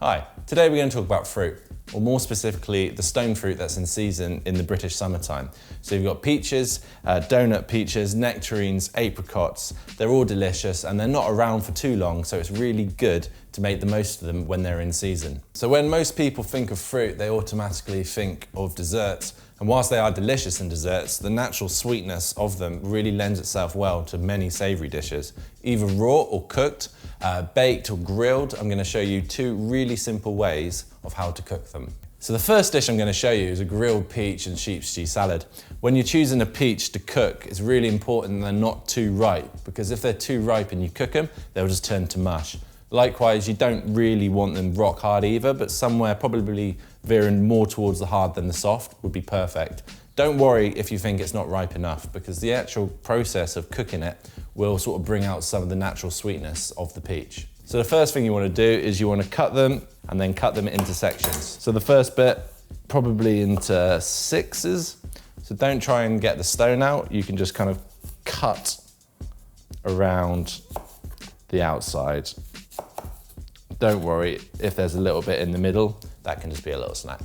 Hi, today we're going to talk about fruit, or more specifically the stone fruit that's in season in the British summertime. So you've got peaches, donut peaches, nectarines, apricots. They're all delicious and they're not around for too long, so it's really good to make the most of them when they're in season. So when most people think of fruit, they automatically think of desserts. And whilst they are delicious in desserts, the natural sweetness of them really lends itself well to many savoury dishes, either raw or cooked, baked or grilled. I'm going to show you two really simple ways of how to cook them. So the first dish I'm going to show you is a grilled peach and sheep's cheese salad. When you're choosing a peach to cook, it's really important they're not too ripe, because if they're too ripe and you cook them, they'll just turn to mush. Likewise, you don't really want them rock hard either, but somewhere probably veering more towards the hard than the soft would be perfect. Don't worry if you think it's not ripe enough, because the actual process of cooking it will sort of bring out some of the natural sweetness of the peach. So the first thing you want to do is you want to cut them and then cut them into sections. So the first bit, probably into sixes. So don't try and get the stone out. You can just kind of cut around the outside. Don't worry if there's a little bit in the middle, that can just be a little snack.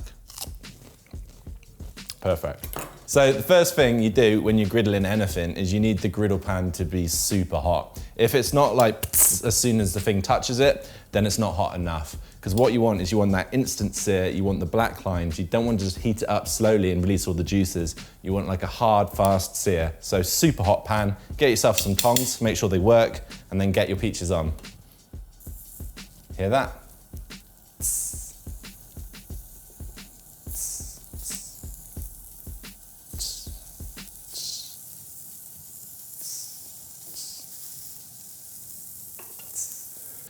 Perfect. So the first thing you do when you're griddling anything is you need the griddle pan to be super hot. If it's not like as soon as the thing touches it, then it's not hot enough. Because what you want is you want that instant sear, you want the black lines, you don't want to just heat it up slowly and release all the juices. You want like a hard, fast sear. So super hot pan, get yourself some tongs, make sure they work, and then get your peaches on. Hear that?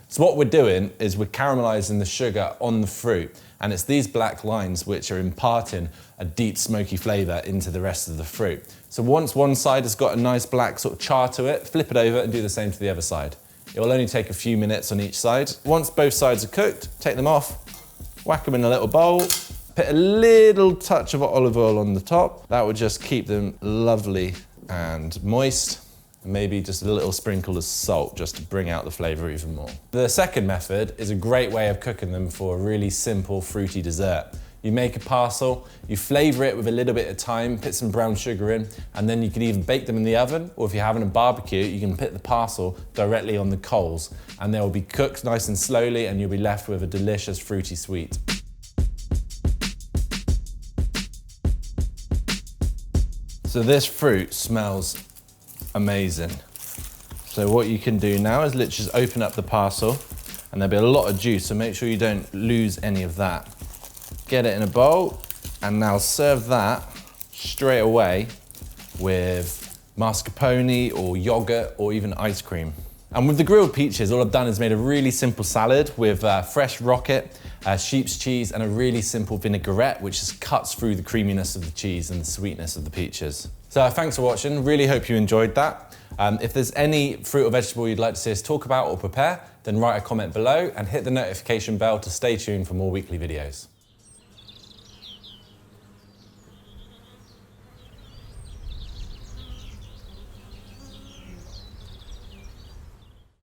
So what we're doing is we're caramelizing the sugar on the fruit, and it's these black lines which are imparting a deep smoky flavor into the rest of the fruit. So once one side has got a nice black sort of char to it, flip it over and do the same to the other side. It will only take a few minutes on each side. Once both sides are cooked, take them off, whack them in a little bowl, put a little touch of olive oil on the top. That would just keep them lovely and moist. Maybe just a little sprinkle of salt just to bring out the flavor even more. The second method is a great way of cooking them for a really simple fruity dessert. You make a parcel, you flavor it with a little bit of thyme, put some brown sugar in, and then you can either bake them in the oven, or if you're having a barbecue, you can put the parcel directly on the coals, and they'll be cooked nice and slowly, and you'll be left with a delicious fruity sweet. So this fruit smells amazing. So what you can do now is literally just open up the parcel, and there'll be a lot of juice, so make sure you don't lose any of that. Get it in a bowl, and now serve that straight away with mascarpone or yogurt or even ice cream. And with the grilled peaches, all I've done is made a really simple salad with fresh rocket, sheep's cheese, and a really simple vinaigrette, which just cuts through the creaminess of the cheese and the sweetness of the peaches. So thanks for watching, really hope you enjoyed that. If there's any fruit or vegetable you'd like to see us talk about or prepare, then write a comment below and hit the notification bell to stay tuned for more weekly videos.